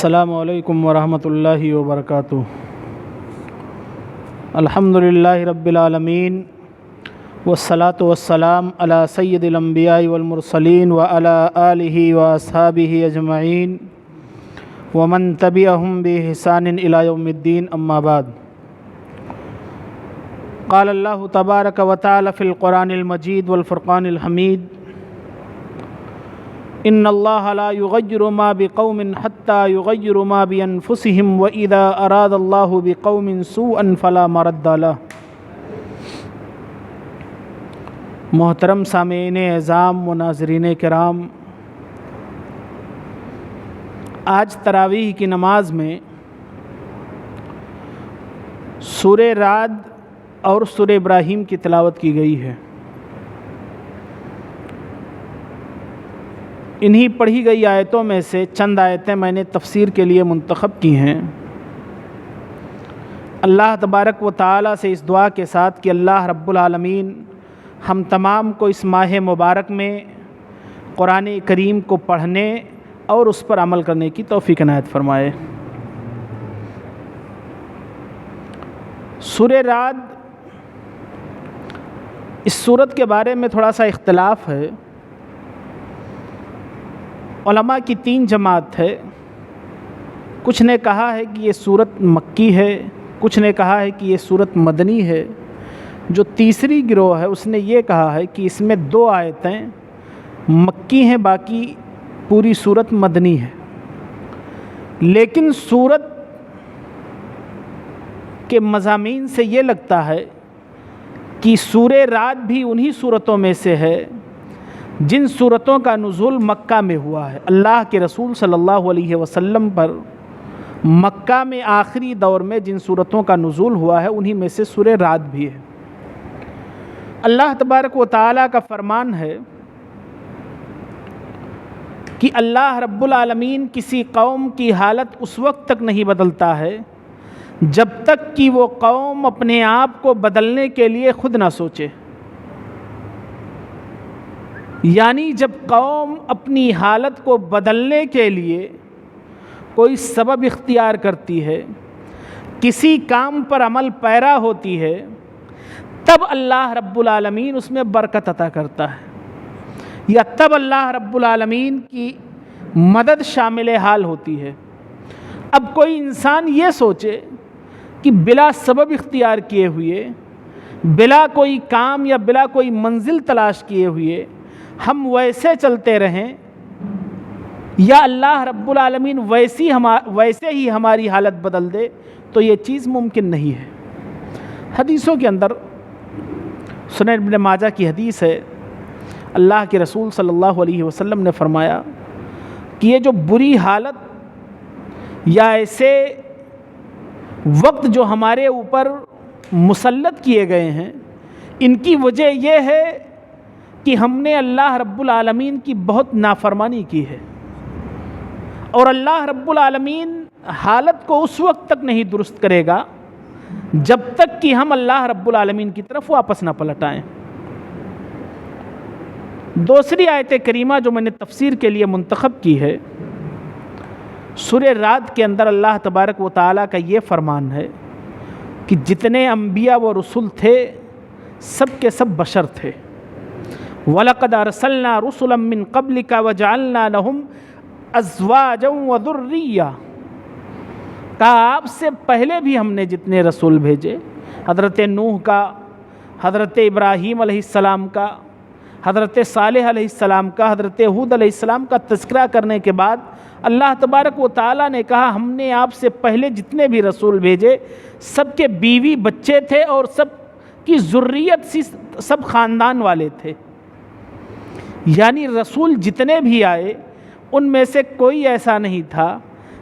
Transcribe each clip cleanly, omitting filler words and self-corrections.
السلام علیکم ورحمۃ اللہ وبرکاتہ۔ الحمد للہ رب العالمین والصلاة والسلام علی سید الانبیاء والمرسلین وعلی آلہ واصحابہ اجمعین ومن تبعہم بإحسان الی یوم الدین، اما بعد۔ قال اللہ تبارک وتعالی فی القرآن المجید والفرقان الحمید: ان اللہ لا یغیر ما بقوم حتی یغیر ما بانفسہم واذا اراد اللہ بقوم سوءا فلا مرد لہ۔ محترم سامعین اعظام و ناظرین کرام، آج تراویح کی نماز میں سورہ رعد اور سورہ ابراہیم کی تلاوت کی گئی ہے۔ انہی پڑھی گئی آیتوں میں سے چند آیتیں میں نے تفسیر کے لیے منتخب کی ہیں۔ اللہ تبارک و تعالیٰ سے اس دعا کے ساتھ کہ اللہ رب العالمین ہم تمام کو اس ماہ مبارک میں قرآن کریم کو پڑھنے اور اس پر عمل کرنے کی توفیق عنایت فرمائے۔ سورہ رعد، اس سورت کے بارے میں تھوڑا سا اختلاف ہے۔ علماء کی تین جماعت ہے۔ کچھ نے کہا ہے کہ یہ سورت مکی ہے، کچھ نے کہا ہے کہ یہ سورت مدنی ہے۔ جو تیسری گروہ ہے اس نے یہ کہا ہے کہ اس میں 2 آیتیں مکی ہیں، باقی پوری سورت مدنی ہے۔ لیکن سورت کے مضامین سے یہ لگتا ہے کہ سورہ رعد بھی انہی سورتوں میں سے ہے جن سورتوں کا نزول مکہ میں ہوا ہے۔ اللہ کے رسول صلی اللہ علیہ وسلم پر مکہ میں آخری دور میں جن سورتوں کا نزول ہوا ہے انہی میں سے سورہ رعد بھی ہے۔ اللہ تبارک و تعالیٰ کا فرمان ہے کہ اللہ رب العالمین کسی قوم کی حالت اس وقت تک نہیں بدلتا ہے جب تک کہ وہ قوم اپنے آپ کو بدلنے کے لیے خود نہ سوچے۔ یعنی جب قوم اپنی حالت کو بدلنے کے لیے کوئی سبب اختیار کرتی ہے، کسی کام پر عمل پیرا ہوتی ہے، تب اللہ رب العالمین اس میں برکت عطا کرتا ہے، یا تب اللہ رب العالمین کی مدد شامل حال ہوتی ہے۔ اب کوئی انسان یہ سوچے کہ بلا سبب اختیار کیے ہوئے، بلا کوئی کام یا بلا کوئی منزل تلاش کیے ہوئے ہم ویسے چلتے رہیں، یا اللہ رب العالمین ویسے ہی ہماری حالت بدل دے، تو یہ چیز ممکن نہیں ہے۔ حدیثوں کے اندر سنن ابن ماجہ کی حدیث ہے، اللہ کے رسول صلی اللہ علیہ وسلم نے فرمایا کہ یہ جو بری حالت یا ایسے وقت جو ہمارے اوپر مسلط کیے گئے ہیں، ان کی وجہ یہ ہے کہ ہم نے اللہ رب العالمین کی بہت نافرمانی کی ہے، اور اللہ رب العالمین حالت کو اس وقت تک نہیں درست کرے گا جب تک کہ ہم اللہ رب العالمین کی طرف واپس نہ پلٹائیں۔ دوسری آیت کریمہ جو میں نے تفسیر کے لیے منتخب کی ہے، سورہ رعد کے اندر اللہ تبارک و تعالیٰ کا یہ فرمان ہے کہ جتنے انبیاء و رسول تھے سب کے سب بشر تھے۔ وَلَقَدْ أَرْسَلْنَا رُسُلًا مِّن قَبْلِكَ وَجَعَلْنَا لَهُمْ أَزْوَاجًا وَذُرِّيَّةً، کہا آپ سے پہلے بھی ہم نے جتنے رسول بھیجے، حضرت نوح کا، حضرت ابراہیم علیہ السلام کا، حضرت صالح علیہ السلام کا، حضرت ہود علیہ السلام کا تذکرہ کرنے کے بعد اللہ تبارک و تعالیٰ نے کہا ہم نے آپ سے پہلے جتنے بھی رسول بھیجے سب کے بیوی بچے تھے اور سب کی ذریت سی سب خاندان والے تھے۔ یعنی رسول جتنے بھی آئے ان میں سے کوئی ایسا نہیں تھا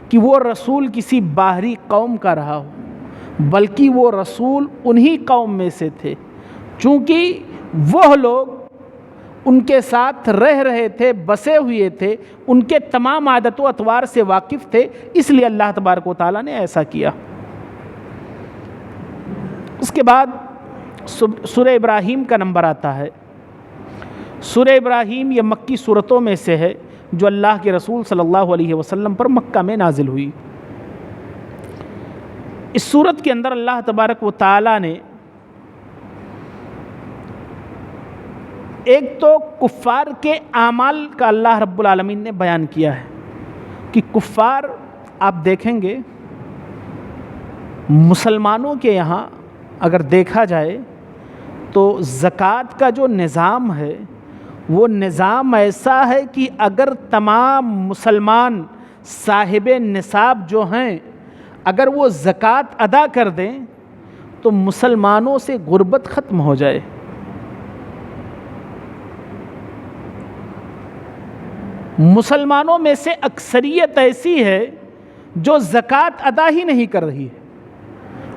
کہ وہ رسول کسی باہری قوم کا رہا ہو، بلکہ وہ رسول انہی قوم میں سے تھے، چونکہ وہ لوگ ان کے ساتھ رہ رہے تھے، بسے ہوئے تھے، ان کے تمام عادت و اطوار سے واقف تھے، اس لیے اللہ تبارک و تعالیٰ نے ایسا کیا۔ اس کے بعد سورہ ابراہیم کا نمبر آتا ہے۔ سورہ ابراہیم یہ مکی صورتوں میں سے ہے، جو اللہ کے رسول صلی اللہ علیہ وسلم پر مکہ میں نازل ہوئی۔ اس صورت کے اندر اللہ تبارک و تعالی نے ایک تو کفار کے اعمال کا اللہ رب العالمین نے بیان کیا ہے کہ کفار، آپ دیکھیں گے مسلمانوں کے یہاں اگر دیکھا جائے تو زکوٰۃ کا جو نظام ہے وہ نظام ایسا ہے کہ اگر تمام مسلمان صاحب نصاب جو ہیں اگر وہ زکوٰۃ ادا کر دیں تو مسلمانوں سے غربت ختم ہو جائے۔ مسلمانوں میں سے اکثریت ایسی ہے جو زکوٰۃ ادا ہی نہیں کر رہی ہے۔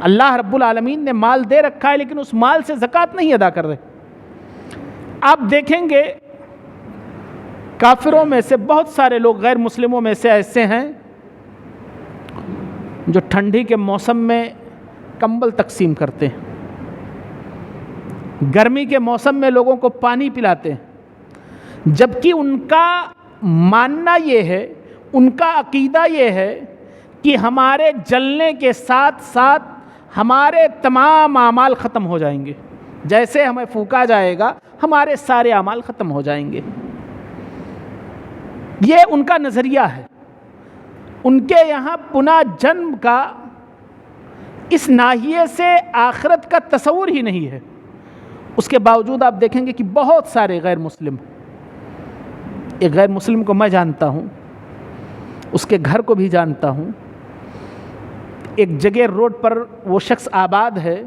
اللہ رب العالمین نے مال دے رکھا ہے لیکن اس مال سے زکوٰۃ نہیں ادا کر رہے۔ آپ دیکھیں گے کافروں میں سے بہت سارے لوگ، غیر مسلموں میں سے ایسے ہیں جو ٹھنڈی کے موسم میں کمبل تقسیم کرتے ہیں، گرمی کے موسم میں لوگوں کو پانی پلاتے ہیں، جبکہ ان کا ماننا یہ ہے، ان کا عقیدہ یہ ہے کہ ہمارے جلنے کے ساتھ ساتھ ہمارے تمام اعمال ختم ہو جائیں گے، جیسے ہمیں پھونکا جائے گا ہمارے سارے اعمال ختم ہو جائیں گے۔ یہ ان کا نظریہ ہے۔ ان کے یہاں پناجنم کا اس ناحیے سے آخرت کا تصور ہی نہیں ہے۔ اس کے باوجود آپ دیکھیں گے کہ بہت سارے غیر مسلم، ایک غیر مسلم کو میں جانتا ہوں، اس کے گھر کو بھی جانتا ہوں، ایک جگہ روڈ پر وہ شخص آباد ہے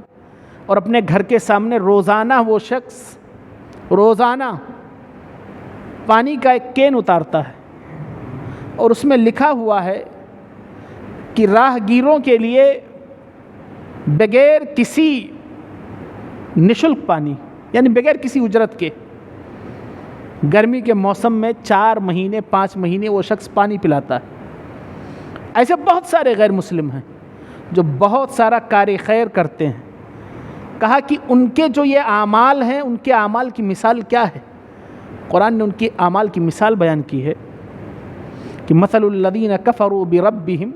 اور اپنے گھر کے سامنے روزانہ وہ شخص روزانہ پانی کا ایک کین اتارتا ہے اور اس میں لکھا ہوا ہے کہ راہ گیروں کے لیے بغیر کسی نشلک پانی، یعنی بغیر کسی اجرت کے، گرمی کے موسم میں 4 مہینے 5 مہینے وہ شخص پانی پلاتا ہے۔ ایسے بہت سارے غیر مسلم ہیں جو بہت سارا کار خیر کرتے ہیں۔ کہا کہ ان کے جو یہ اعمال ہیں، ان کے اعمال کی مثال کیا ہے؟ قرآن نے ان کے اعمال کی مثال بیان کی ہے کہ مثل الذین کفروا بربہم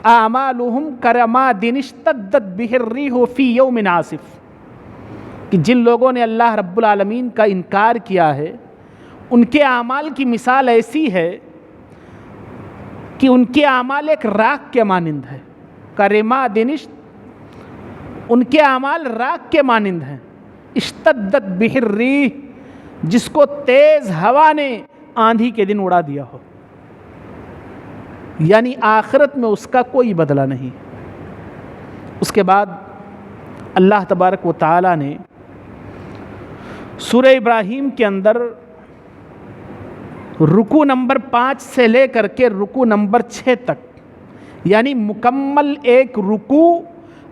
اعمالہم کرماد اشتدت بہ الریح فی یوم عاصف، کہ جن لوگوں نے اللہ رب العالمین کا انکار کیا ہے ان کے اعمال کی مثال ایسی ہے کہ ان کے اعمال ایک راکھ کے مانند ہے۔ کرماد ان کے اعمال راکھ کے مانند ہیں، اشتدت بہ الریح، جس کو تیز ہوا نے آندھی کے دن اڑا دیا ہو، یعنی آخرت میں اس کا کوئی بدلہ نہیں۔ اس کے بعد اللہ تبارک و تعالی نے سورہ ابراہیم کے اندر رکوع نمبر 5 سے لے کر کے رکوع نمبر 6 تک، یعنی مکمل ایک رکوع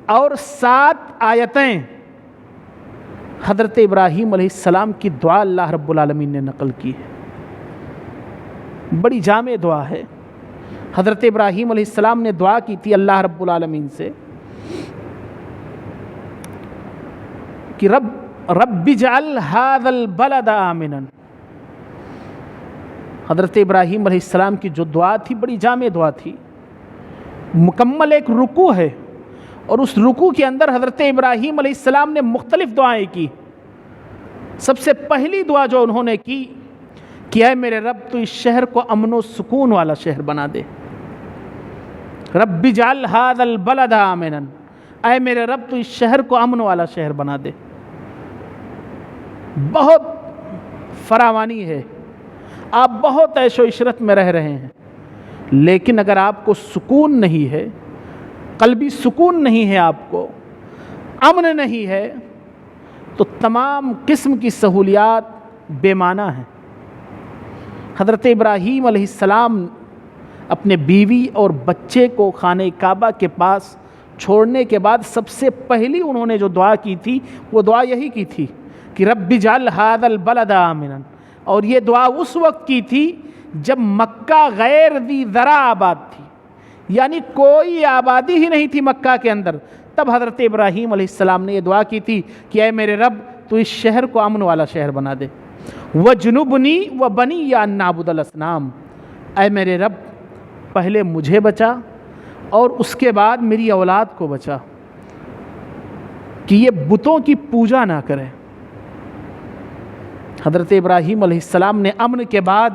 اور 7 آیتیں حضرت ابراہیم علیہ السلام کی دعا اللہ رب العالمین نے نقل کی ہے۔ بڑی جامع دعا ہے۔ حضرت ابراہیم علیہ السلام نے دعا کی تھی اللہ رب العالمین سے کہ رب اجعل ھذا البلد آمنا۔ حضرت ابراہیم علیہ السلام کی جو دعا تھی بڑی جامع دعا تھی، مکمل ایک رکوع ہے، اور اس رکوع کے اندر حضرت ابراہیم علیہ السلام نے مختلف دعائیں کی۔ سب سے پہلی دعا جو انہوں نے کی کہ اے میرے رب تو اس شہر کو امن و سکون والا شہر بنا دے، رب اجعل ھذا البلد آمنا، اے میرے رب تو اس شہر کو امن والا شہر بنا دے۔ بہت فراوانی ہے، آپ بہت عیش و عشرت میں رہ رہے ہیں، لیکن اگر آپ کو سکون نہیں ہے، قلبی سکون نہیں ہے، آپ کو امن نہیں ہے، تو تمام قسم کی سہولیات بے معنی ہیں۔ حضرت ابراہیم علیہ السلام اپنے بیوی اور بچے کو خانہ کعبہ کے پاس چھوڑنے کے بعد سب سے پہلی انہوں نے جو دعا کی تھی وہ دعا یہی کی تھی کہ رب اجعل ھذا البلد آمنا، اور یہ دعا اس وقت کی تھی جب مکہ غیر ذی زرع آباد تھی، یعنی کوئی آبادی ہی نہیں تھی مکہ کے اندر۔ تب حضرت ابراہیم علیہ السلام نے یہ دعا کی تھی کہ اے میرے رب تو اس شہر کو امن والا شہر بنا دے۔ وجنبنی و بنی ان نعبد الاصنام، اے میرے رب پہلے مجھے بچا اور اس کے بعد میری اولاد کو بچا کہ یہ بتوں کی پوجا نہ کریں۔ حضرت ابراہیم علیہ السلام نے امن کے بعد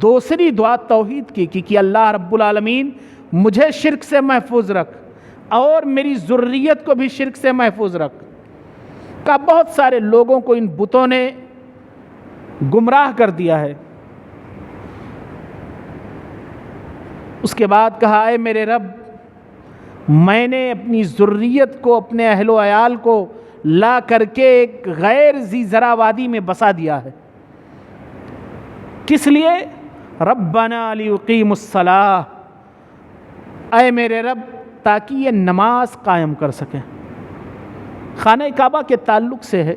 دوسری دعا توحید کی کہ اللہ رب العالمین مجھے شرک سے محفوظ رکھ اور میری ذریت کو بھی شرک سے محفوظ رکھ۔ کہ بہت سارے لوگوں کو ان بتوں نے گمراہ کر دیا ہے۔ اس کے بعد کہا اے میرے رب میں نے اپنی ذریت کو، اپنے اہل و عیال کو لا کر کے ایک غیر ذی زرع وادی میں بسا دیا ہے۔ کس لیے؟ ربنا لیقیموا الصلاۃ، اے میرے رب تاکہ یہ نماز قائم کر سکیں۔ خانہ کعبہ کے تعلق سے ہے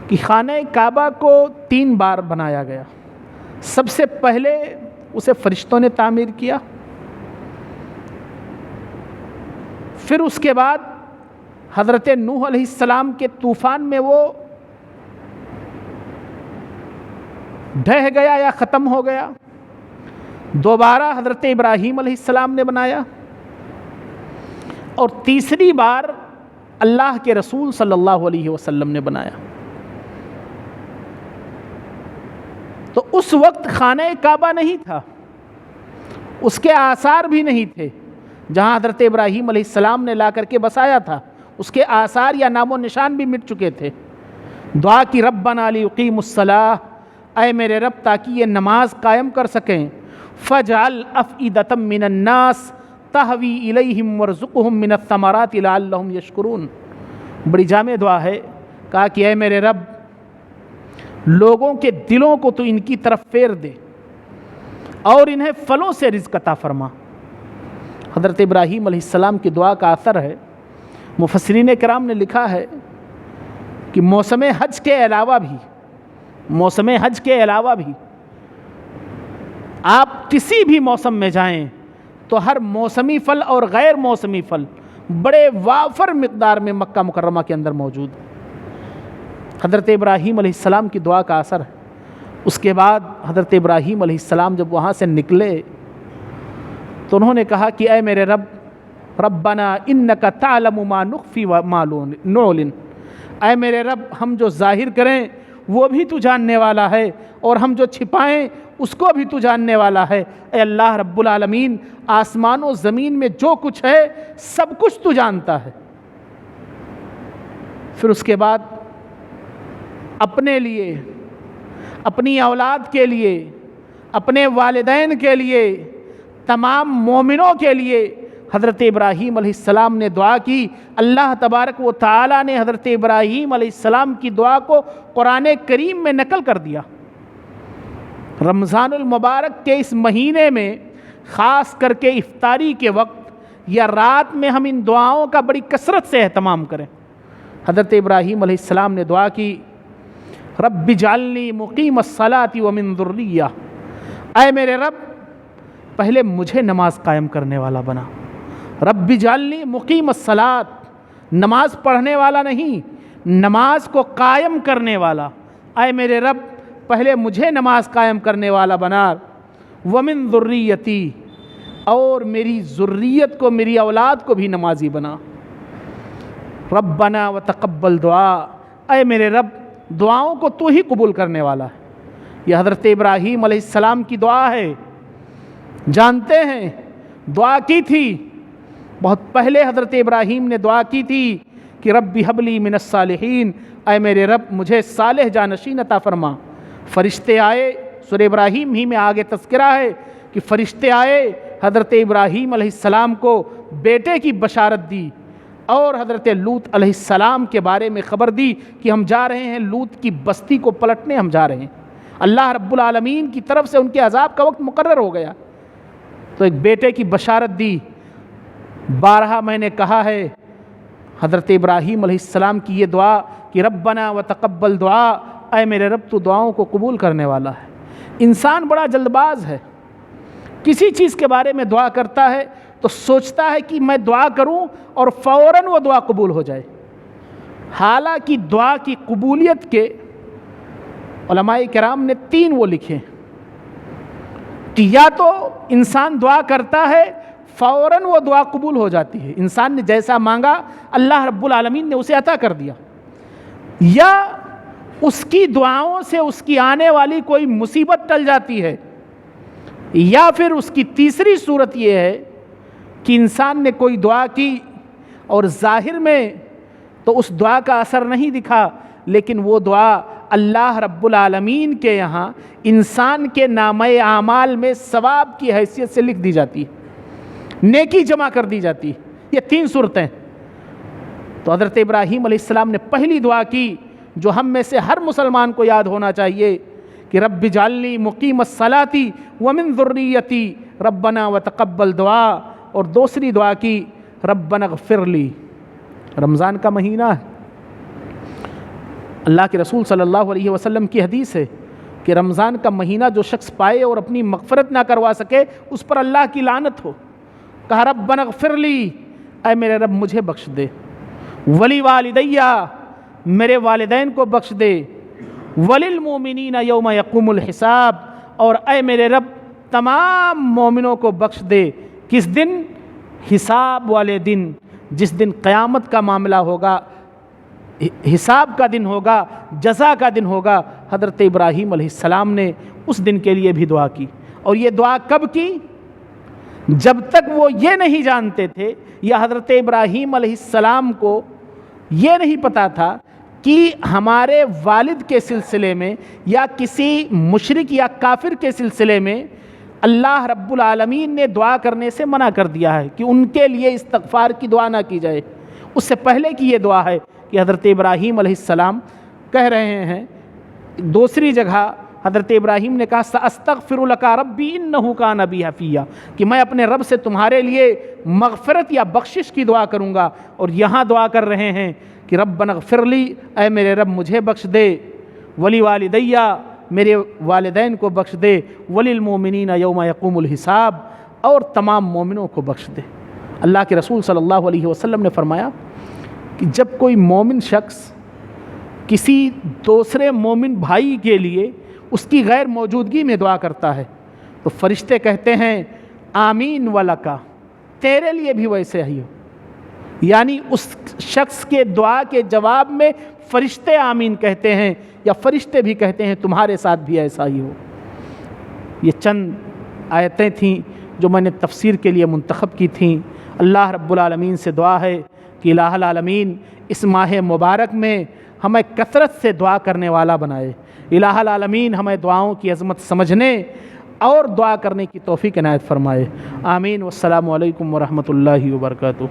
کہ خانہ کعبہ کو 3 بار بنایا گیا۔ سب سے پہلے اسے فرشتوں نے تعمیر کیا، پھر اس کے بعد حضرت نوح علیہ السلام کے طوفان میں وہ ڈھہ گیا یا ختم ہو گیا۔ دوبارہ حضرت ابراہیم علیہ السلام نے بنایا، اور تیسری بار اللہ کے رسول صلی اللہ علیہ وسلم نے بنایا۔ تو اس وقت خانہ کعبہ نہیں تھا، اس کے آثار بھی نہیں تھے۔ جہاں حضرت ابراہیم علیہ السلام نے لا کر کے بسایا تھا اس کے آثار یا نام و نشان بھی مٹ چکے تھے۔ دعا کی ربنا لیقیموا الصلاۃ، اے میرے رب تاکہ یہ نماز قائم کر سکیں۔ فاجعل افئدۃ من الناس تہوی الیہم وارزقہم من الثمرات لعلہم یشکرون۔ بڑی جامع دعا ہے۔ کہا کہ اے میرے رب لوگوں کے دلوں کو تو ان کی طرف پھیر دے اور انہیں پھلوں سے رزق عطا فرما۔ حضرت ابراہیم علیہ السلام کی دعا کا اثر ہے۔ مفسرین کرام نے لکھا ہے کہ موسم حج کے علاوہ بھی آپ کسی بھی موسم میں جائیں تو ہر موسمی پھل اور غیر موسمی پھل بڑے وافر مقدار میں مکہ مکرمہ کے اندر موجود ہیں۔ حضرت ابراہیم علیہ السلام کی دعا کا اثر ہے۔ اس کے بعد حضرت ابراہیم علیہ السلام جب وہاں سے نکلے تو انہوں نے کہا کہ اے میرے رب ربنا انک تعلم ما نخفی وما نعلن، اے میرے رب ہم جو ظاہر کریں وہ بھی تو جاننے والا ہے اور ہم جو چھپائیں اس کو بھی تو جاننے والا ہے۔ اے اللہ رب العالمین آسمان و زمین میں جو کچھ ہے سب کچھ تو جانتا ہے۔ پھر اس کے بعد اپنے لیے، اپنی اولاد کے لیے، اپنے والدین کے لیے، تمام مومنوں کے لیے حضرت ابراہیم علیہ السلام نے دعا کی۔ اللہ تبارک و تعالی نے حضرت ابراہیم علیہ السلام کی دعا کو قرآن کریم میں نقل کر دیا۔ رمضان المبارک کے اس مہینے میں خاص کر کے افطاری کے وقت یا رات میں ہم ان دعاؤں کا بڑی کثرت سے اہتمام کریں۔ حضرت ابراہیم علیہ السلام نے دعا کی رب اجعلنی مقیم الصلاۃ ومن ذریہ، اے میرے رب پہلے مجھے نماز قائم کرنے والا بنا۔ رب اجعلنی مقیم الصلاۃ، نماز پڑھنے والا نہیں، نماز کو قائم کرنے والا۔ اے میرے رب پہلے مجھے نماز قائم کرنے والا بنا، ومن ذریتی، اور میری ذریت کو، میری اولاد کو بھی نمازی بنا۔ ربنا وتقبل دعا، اے میرے رب دعاؤں کو تو ہی قبول کرنے والا ہے۔ یہ حضرت ابراہیم علیہ السلام کی دعا ہے۔ جانتے ہیں دعا کی تھی بہت پہلے، حضرت ابراہیم نے دعا کی تھی کہ رب ہب لی من الصالحین، اے میرے رب مجھے صالح جانشین عطا فرما۔ فرشتے آئے، سورہ ابراہیم ہی میں آگے تذکرہ ہے کہ فرشتے آئے حضرت ابراہیم علیہ السلام کو بیٹے کی بشارت دی، اور حضرت لوط علیہ السلام کے بارے میں خبر دی کہ ہم جا رہے ہیں لوط کی بستی کو پلٹنے، ہم جا رہے ہیں۔ اللہ رب العالمین کی طرف سے ان کے عذاب کا وقت مقرر ہو گیا تو ایک بیٹے کی بشارت دی۔ بارہا میں نے کہا ہے حضرت ابراہیم علیہ السلام کی یہ دعا کہ ربنا وتقبل دعا، اے میرے رب تو دعاؤں کو قبول کرنے والا ہے۔ انسان بڑا جلد باز ہے، کسی چیز کے بارے میں دعا کرتا ہے تو سوچتا ہے کہ میں دعا کروں اور فوراً وہ دعا قبول ہو جائے۔ حالانکہ دعا کی قبولیت کے علماء کرام نے 3 وہ لکھے کہ یا تو انسان دعا کرتا ہے فوراً وہ دعا قبول ہو جاتی ہے، انسان نے جیسا مانگا اللہ رب العالمین نے اسے عطا کر دیا، یا اس کی دعاؤں سے اس کی آنے والی کوئی مصیبت ٹل جاتی ہے، یا پھر اس کی تیسری صورت یہ ہے کہ انسان نے کوئی دعا کی اور ظاہر میں تو اس دعا کا اثر نہیں دکھا، لیکن وہ دعا اللہ رب العالمین کے یہاں انسان کے نامہ اعمال میں ثواب کی حیثیت سے لکھ دی جاتی ہے، نیکی جمع کر دی جاتی ہے۔ یہ 3 صورتیں۔ تو حضرت ابراہیم علیہ السلام نے پہلی دعا کی جو ہم میں سے ہر مسلمان کو یاد ہونا چاہیے کہ رب اجعلنی مقیم الصلاۃ ومن ذریتی ربنا وتقبل دعا، اور دوسری دعا کی ربنا اغفر لی۔ رمضان کا مہینہ ہے، اللہ کے رسول صلی اللہ علیہ وسلم کی حدیث ہے کہ رمضان کا مہینہ جو شخص پائے اور اپنی مغفرت نہ کروا سکے اس پر اللہ کی لعنت ہو۔ کہا ربنا اغفر لی، اے میرے رب مجھے بخش دے، ولی والدیہ، میرے والدین کو بخش دے، وللمؤمنین یوم یقوم الحساب، اور اے میرے رب تمام مومنوں کو بخش دے۔ کس دن؟ حساب والے دن، جس دن قیامت کا معاملہ ہوگا، حساب کا دن ہوگا، جزا کا دن ہوگا۔ حضرت ابراہیم علیہ السلام نے اس دن کے لیے بھی دعا کی، اور یہ دعا کب کی؟ جب تک وہ یہ نہیں جانتے تھے، یا حضرت ابراہیم علیہ السلام کو یہ نہیں پتا تھا کہ ہمارے والد کے سلسلے میں یا کسی مشرک یا کافر کے سلسلے میں اللہ رب العالمین نے دعا کرنے سے منع کر دیا ہے کہ ان کے لیے استغفار کی دعا نہ کی جائے۔ اس سے پہلے کی یہ دعا ہے کہ حضرت ابراہیم علیہ السلام کہہ رہے ہیں، دوسری جگہ حضرت ابراہیم نے کہا سأستغفر لک ربی انہ کان بی حفیہ، کہ میں اپنے رب سے تمہارے لیے مغفرت یا بخشش کی دعا کروں گا، اور یہاں دعا کر رہے ہیں کہ ربنا اغفر لی، اے میرے رب مجھے بخش دے، ولی والدیہ، میرے والدین کو بخش دے، وللمؤمنین یوم یقوم الحساب، اور تمام مومنوں کو بخش دے۔ اللہ کے رسول صلی اللہ علیہ وسلم نے فرمایا کہ جب کوئی مومن شخص کسی دوسرے مومن بھائی کے لیے اس کی غیر موجودگی میں دعا کرتا ہے تو فرشتے کہتے ہیں آمین ولکا، تیرے لیے بھی ویسے ہی ہو، یعنی اس شخص کے دعا کے جواب میں فرشتے آمین کہتے ہیں، یا فرشتے بھی کہتے ہیں تمہارے ساتھ بھی ایسا ہی ہو۔ یہ چند آیتیں تھیں جو میں نے تفسیر کے لیے منتخب کی تھیں۔ اللہ رب العالمین سے دعا ہے کہ الہ العالمین اس ماہ مبارک میں ہمیں کثرت سے دعا کرنے والا بنائے۔ الہ العالمین ہمیں دعاؤں کی عظمت سمجھنے اور دعا کرنے کی توفیق عنایت فرمائے۔ آمین۔ والسلام علیکم ورحمۃ اللہ وبرکاتہ۔